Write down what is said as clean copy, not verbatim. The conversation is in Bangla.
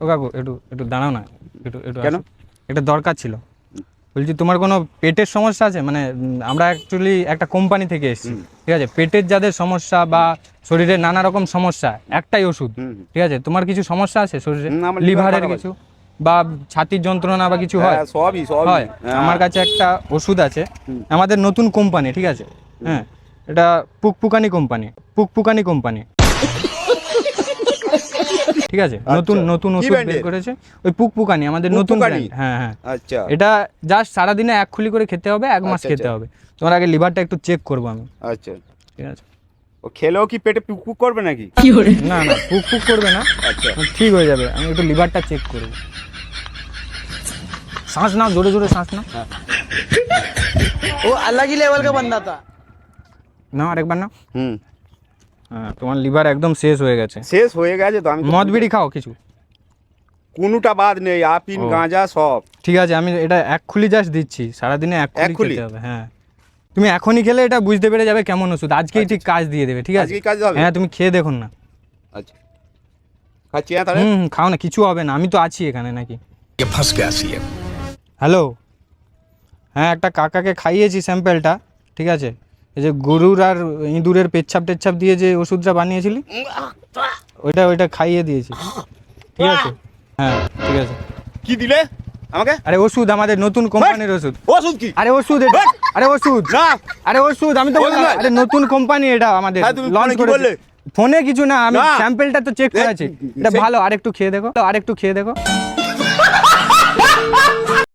ও কাকু একটু একটু দাঁড়াও না, একটু একটু কেন? একটা দরকার ছিল। বলছি তোমার কোনো পেটের সমস্যা আছে? মানে আমরা অ্যাকচুয়ালি একটা কোম্পানি থেকে এসেছি, ঠিক আছে? পেটের যাদের সমস্যা বা শরীরে নানা রকম সমস্যা, একটাই ওষুধ, ঠিক আছে? তোমার কিছু সমস্যা আছে শরীরে, আমার liver লিভারের খারাপ কিছু বা ছাতির যন্ত্রণা বা কিছু হয়? সবই হয়। আমার কাছে একটা ওষুধ আছে, আমাদের নতুন কোম্পানি, ঠিক আছে? হ্যাঁ, এটা পুকপুকানি কোম্পানি, ঠিক আছে? নতুন নতুন কি ওষুধ brand বের এর? করেছে, ওই পুকপুকানি আমাদের নতুন পুকপুকানি? brand। হ্যাঁ হ্যাঁ, আচ্ছা এটা জাস্ট সারাদিনে এক খুলি করে খেতে হবে, 1 মাস আচ্ছা, খেতে আচ্ছা। হবে। তোমার আগে লিভারটা একটু চেক করবো আমি, আচ্ছা, ঠিক আছে? ও খেলেও কি পেটে পুক করবে নাকি? না না, পুক করবে না, আচ্ছা ঠিক হয়ে যাবে। আমি একটু লিভারটা চেক করবো। শ্বাস নাও, জোরে জোরে শ্বাস নাও। वो अलग ही लेवल का बंदा था। নাও, আরেকবার নাও। হুম হ্যাঁ, তোমার লিভার একদম শেষ হয়ে গেছে। শেষ হয়ে গেছে তো। আমি তো মদ বিড়ি খাও কিছু? কোনোটা বাদ নেই, আপিন ও। গাঁজা সব। ঠিক আছে, আমি এটা এক খুলি জাস্ট দিচ্ছি, সারাদিনে এক এক খুলি খুলি? খেতে হবে। হ্যাঁ, তুমি এখনই খেলে এটা বুঝতে পেরে যাবে কেমন ওষুধ। আজকেই ঠিক কাজ দিয়ে দেবে, ঠিক আছে? আজকেই কাজ হবে? হ্যাঁ, তুমি খেয়ে দেখুন না। আচ্ছা খাচ্ছি হ্যাঁ তাহলে। খাও না, কিছু হবে না, আমি তো আছি এখানে নাকি। ये फंस गया सीएम। হ্যালো, হ্যাঁ একটা কাকাকে খাইয়েছি স্যাম্পেলটা, ঠিক আছে? এই যে গরুর আর ইঁদুরের পেচ্ছাপ টেচ্ছাপ দিয়ে যে ওষুধটা বানিয়েছিলি, ওইটা খাইয়ে দিয়েছি, ঠিক আছে? হ্যাঁ ঠিক আছে। কি দিলে আমাকে? আরে ওষুধ, আমাদের নতুন কোম্পানির ওষুধ। ওষুধ কি? আরে ওষুধ এটা, আরে ওষুধ, না আরে ওষুধ, আমি তো ওষুধ বললাম, নয়। আরে নতুন কোম্পানি এটা আমাদের হ্যাঁ, তুমি লঞ্চ ফোনে কি করেছে। বললে? ফোনে কিছু না, আমি না। স্যাম্পেলটা তো চেক করেছি, এটা সে- ভালো। আরেকটু খেয়ে দেখো, আরেকটু খেয়ে দেখো।